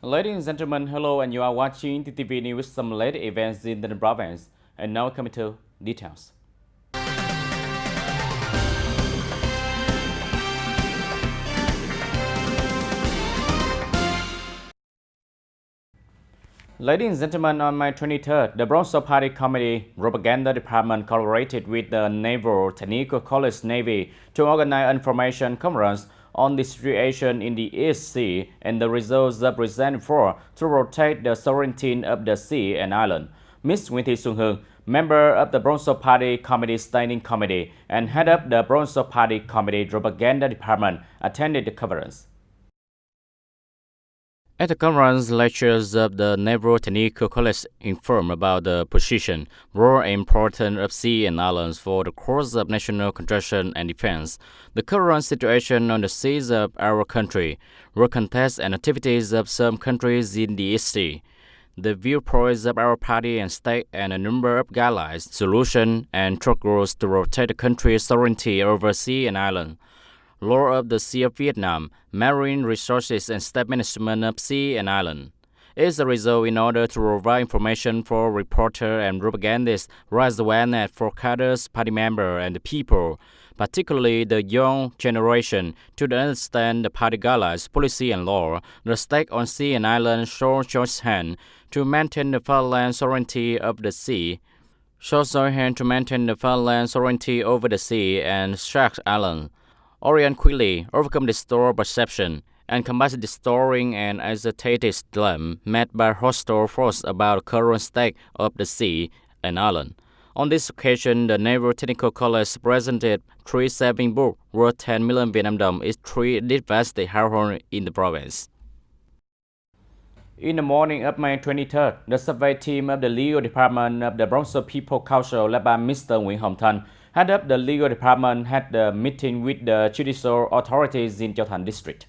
Ladies and gentlemen, hello, and you are watching TTV News with some latest events in the province. And now coming to details. Ladies and gentlemen, on May 23rd, the Bronzo Party Committee Propaganda Department collaborated with the Naval Technical College Navy to organize an information conference on the situation in the East Sea and the results presented for to protect the sovereignty of the sea and island. Ms. Nguyễn Thị Xuân Hương, member of the Bronzo Party Committee Standing Committee and head of the Bronzo Party Committee Propaganda Department, attended the conference. At the conference, lecturers of the Naval Technical College informed about the position, role, and importance of sea and islands for the course of national construction and defense, the current situation on the seas of our country, work contests and activities of some countries in the East Sea, the viewpoints of our party and state, and a number of guidelines, solutions, and struggles to protect the country's sovereignty over sea and island. Law of the Sea of Vietnam, marine resources and state management of sea and island. Is a result in order to provide information for reporters and propagandists, raise awareness for cadres, party members, and the people, particularly the young generation, to understand the party guidelines, policy, and law. The state on sea and island should join hands to maintain the farmland sovereignty of the sea. Should join hands to maintain the farmland sovereignty over the sea and Shark Island. Orient quickly overcome the distorted perception and combat the distorting and agitated dilemma made by hostile force about the current state of the sea and island. On this occasion, the Naval Technical College presented 3 saving books worth 10 million Vietnam dong each 3 devastated households in the province. In the morning of May 23rd, the survey team of the legal department of the Bronzo People Council, led by Mr. Nguyễn Hồng Thanh, head of the legal department, had a meeting with the judicial authorities in Châu Thành district.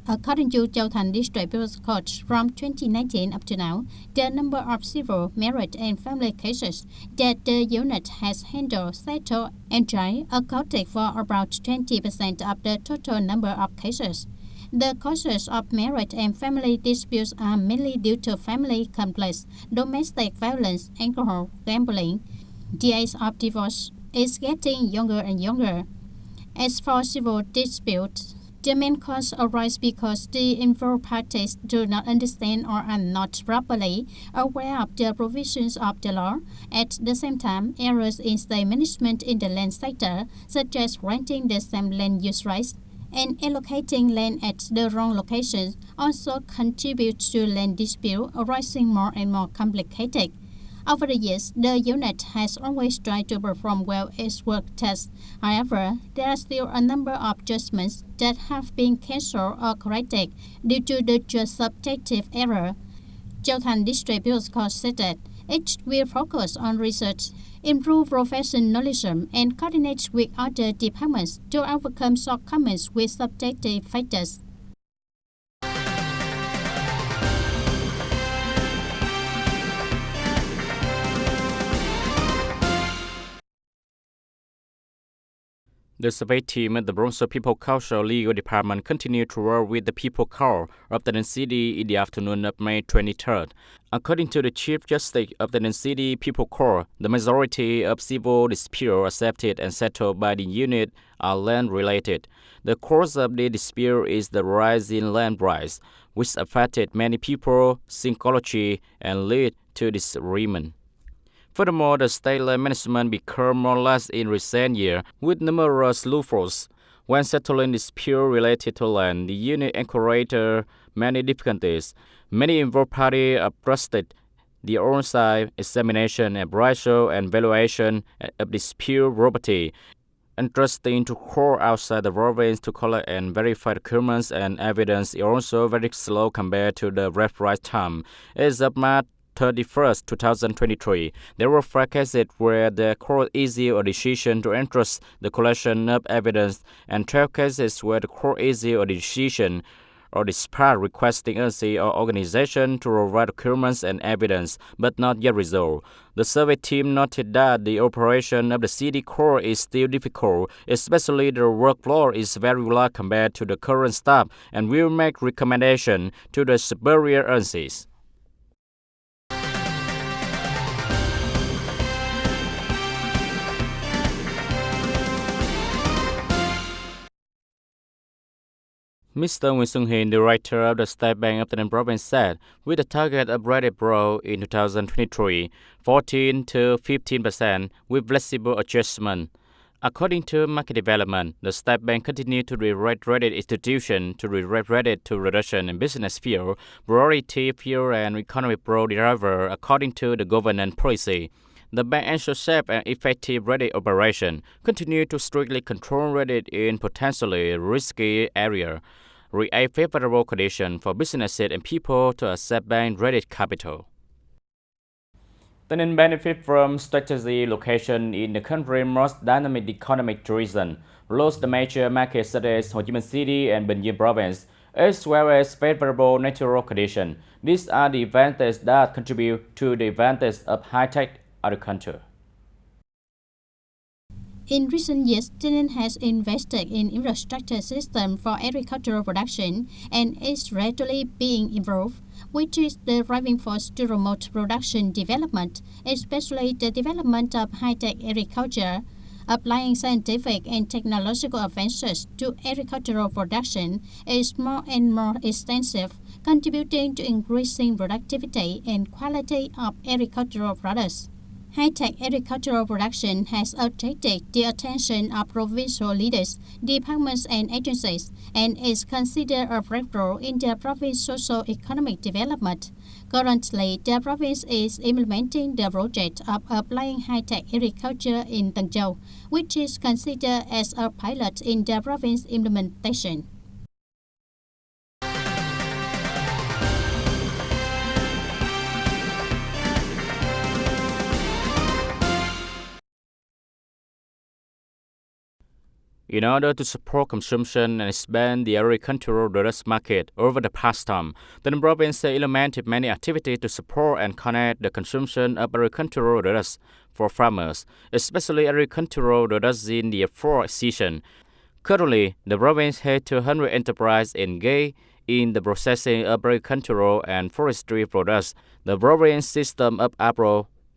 According to Châu Thành District Bureau's Court, from 2019 up to now, the number of civil, marriage, and family cases that the unit has handled, settled, and tried accounted for about 20% of the total number of cases. The causes of marriage and family disputes are mainly due to family conflicts, domestic violence, alcohol, gambling. The age of divorce is getting younger and younger. As for civil disputes, the main cause arises because the involved parties do not understand or are not properly aware of the provisions of the law. At the same time, errors in state management in the land sector, such as granting the same land use rights and allocating land at the wrong locations, also contribute to land dispute arising more and more complicated. Over the years, the unit has always tried to perform well its work tasks. However, there are still a number of judgments that have been cancelled or corrected due to the just subjective error. Châu Thành District Bureau's Court said that it will focus on research, improve professionalism, and coordinate with other departments to overcome shortcomings with subjective factors. The survey team at the Bronzo People Council Legal Department continued to work with the People Court of the City in the afternoon of May 23rd. According to the Chief Justice of the City People Court, the majority of civil disputes accepted and settled by the unit are land-related. The cause of the dispute is the rise in land price, which affected many people's psychology and led to disagreement. Furthermore, the state land management became more lax in recent years, with numerous loopholes. When settling disputes related to land, the unit encountered many difficulties. Many involved parties trusted the on-site examination, appraisal, and valuation of dispute property, entrusting to court outside the province to collect and verify documents and evidence is also very slow compared to the reference time. As of March 31st, 2023, there were 5 cases where the court issued a decision to entrust the collection of evidence and 12 cases where the court issued a decision or despite requesting agency or organization to provide documents and evidence, but not yet resolved. The survey team noted that the operation of the city court is still difficult, especially the workload is very large compared to the current staff, and will make recommendations to the superior agencies. Mr. Nguyen Sung-hin, director of the State Bank of the province, said, with a target of rate growth in 2023, 14 to 15% with flexible adjustment. According to market development, the State Bank continued to rewrite rated institutions to rewrite rated to reduction in business field, priority field, and economic growth driver according to the governance policy. The bank ensures safe and effective rated operation, continue to strictly control rated in potentially risky area, create favorable conditions for businesses and people to accept bank-rated capital. TayNinhTV benefit from strategic location in the country's most dynamic economic region, close the major markets such as Ho Chi Minh City and Bình Dương Province, as well as favorable natural conditions. These are the advantages that contribute to the advantage of high-tech agriculture. In recent years, TayNinhTV has invested in infrastructure system for agricultural production and is gradually being improved, which is the driving force to promote production development, especially the development of high-tech agriculture. Applying scientific and technological advances to agricultural production is more and more extensive, contributing to increasing productivity and quality of agricultural products. High-tech agricultural production has attracted the attention of provincial leaders, departments and agencies, and is considered a breakthrough in the province's socio-economic development. Currently, the province is implementing the project of applying high-tech agriculture in Tân Châu, which is considered as a pilot in the province implementation. In order to support consumption and expand the agricultural products market over the past time, the province implemented many activities to support and connect the consumption of agricultural products for farmers, especially agricultural products in the fall season. Currently, the province has 200 enterprises engaged in the processing of agricultural and forestry products. The province system of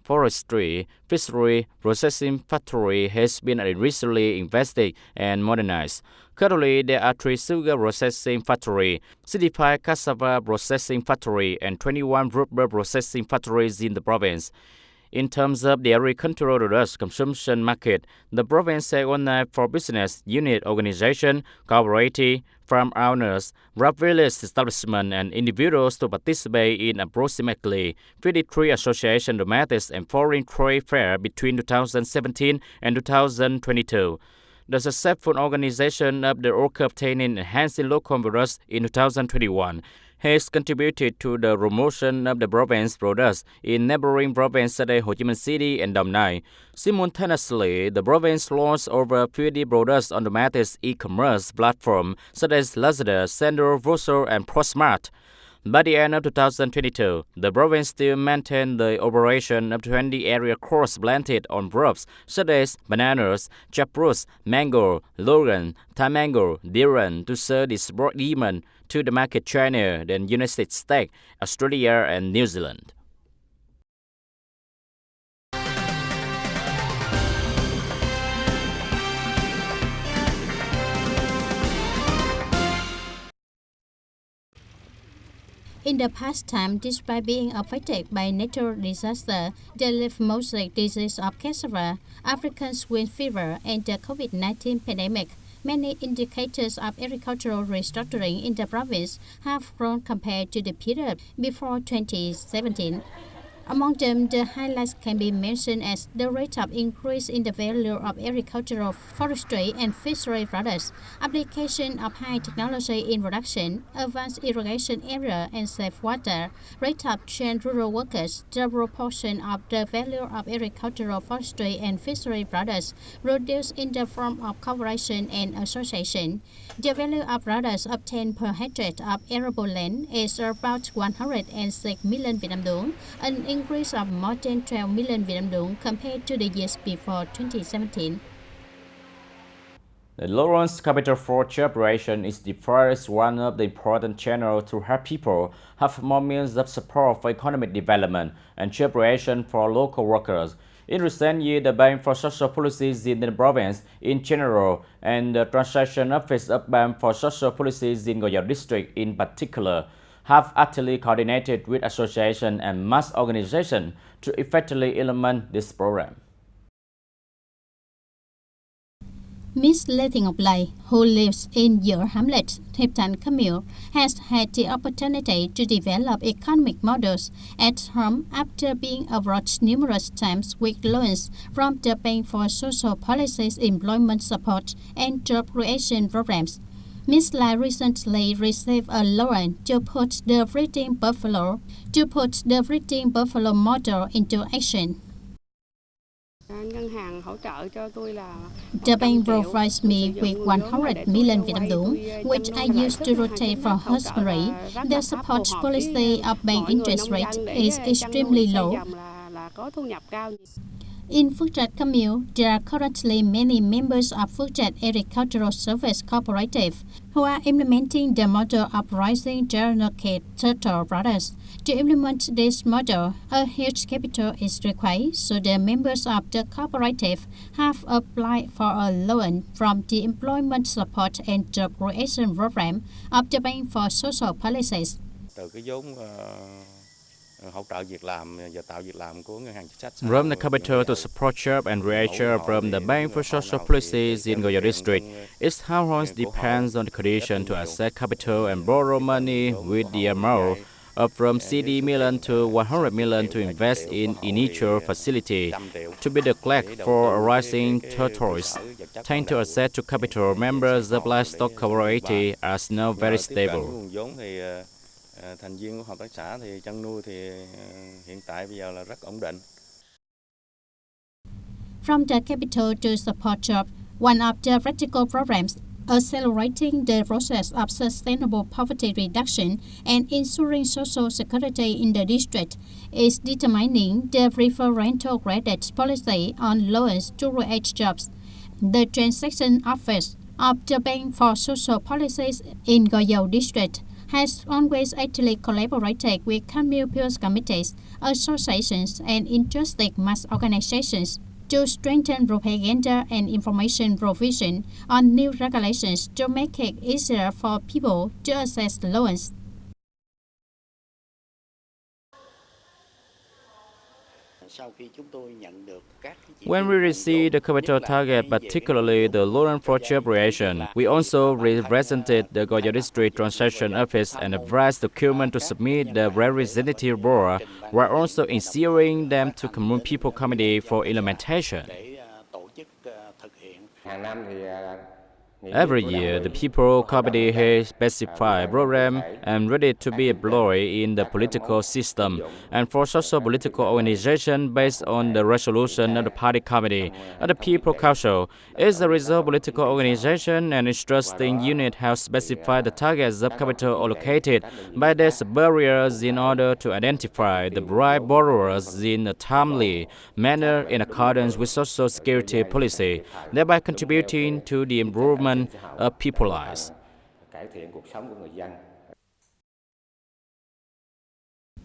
forestry, fishery, processing factory has been recently invested and modernized. Currently, there are 3 sugar processing factories, 65 cassava processing factories, and 21 rubber processing factories in the province. In terms of the agricultural products consumption market, the province has organized for business unit organization, cooperative, farm owners, village establishments, and individuals to participate in approximately 53 association domestic and foreign trade fairs between 2017 and 2022. The successful organization of the Orchid TayNinhTV enhancing local products in 2021 has contributed to the promotion of the province products in neighboring provinces such as Ho Chi Minh City and Đồng Nai. Simultaneously, the province launched over 50 products on domestic e-commerce platforms such as Lazada, Sandro, Voso, and ProSmart. By the end of 2022, the province still maintained the operation of 20 area crops planted on crops such as bananas, jackfruits, mango, logan, Thai mango, durian to serve this broad demand to the market China, the United States, Australia, and New Zealand. In the past time, despite being affected by natural disaster, the leaf mosaic disease of cassava, African swine fever, and the COVID-19 pandemic, many indicators of agricultural restructuring in the province have grown compared to the period before 2017. Among them, the highlights can be mentioned as the rate of increase in the value of agricultural, forestry, and fishery products, application of high technology in production, advanced irrigation area, and safe water, rate of trained rural workers, the proportion of the value of agricultural, forestry, and fishery products reduced in the form of cooperation and association. The value of products obtained per hectare of arable land is about 106 million Vietnam dong, an increase of more than 12 million Vietnam dong compared to the years before 2017. The Lawrence Capital for Cooperation is defined as one of the important channels to help people have more means of support for economic development and cooperation for local workers. In recent years, the Bank for Social Policies in the province in general and the Transaction Office of Bank for Social Policies in Go Dao District in particular have actively coordinated with associations and mass organizations to effectively implement this program. Ms. Lê Thị Ngọc Lầy, who lives in your hamlet, Hiệp Thạnh Camille, has had the opportunity to develop economic models at home after being abroad numerous times with loans from the Bank for Social Policies Employment Support and Job Creation Programs. Ms. Lai recently received a loan to put the breeding buffalo model into action. The bank provides me with 100 million Vietnam dong, which I use to rotate for husbandry. The support policy of bank interest rate is extremely low. In Phu Trạch Camille, there are currently many members of Phu Trạch Agricultural Service Cooperative who are implementing the model of rising geronocate turtle products. To implement this model, a huge capital is required, so the members of the cooperative have applied for a loan from the Employment Support and Job Creation Program of the Bank for Social Policies. From the capital to support job and creation from the Bank for Social Policies in Go Dao District, its households depends on the condition to access capital and borrow money with the amount of from 60 million to 100 million to invest in initial facility to be declared for rising turtles. Thanks to access to capital, members of livestock cooperative are now very stable. Thành viên của hợp tác xã thì chăn nuôi thì hiện tại bây giờ là rất ổn định. From the capital to support job, one of the practical programs accelerating the process of sustainable poverty reduction and ensuring social security in the district is determining the preferential credit policy on loans to create jobs. The Transaction Office of the Bank for Social Policies in Go Dao District has always actively collaborated with Camille peers committees, associations, and interested mass organizations to strengthen propaganda and information provision on new regulations to make it easier for people to access loans. When we receive the capital target, particularly the loan for job creation, we also represented the Go Dao District Transaction Office and advised the procurement to submit the representative board, while also ensuring them to Commune People Committee for implementation. Every year, the People Committee has specified program and ready to be employed in the political system and for social political organization based on the resolution of the Party Committee of the People Council. As a result, political organization and interesting unit have specified the targets of capital allocated by their barriers in order to identify the right borrowers in a timely manner in accordance with social security policy, thereby contributing to the improvement of people's lives.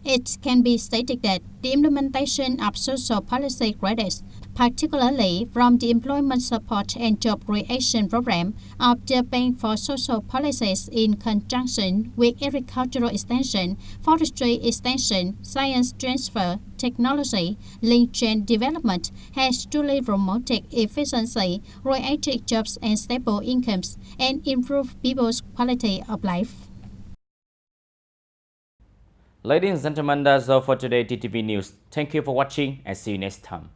It can be stated that the implementation of social policy credits, particularly from the Employment Support and Job Creation Program of the Bank for Social Policies in conjunction with agricultural extension, forestry extension, science transfer, technology, link chain development, has truly promoted efficiency, created jobs and stable incomes, and improved people's quality of life. Ladies and gentlemen, that's all for today TTV News. Thank you for watching and see you next time.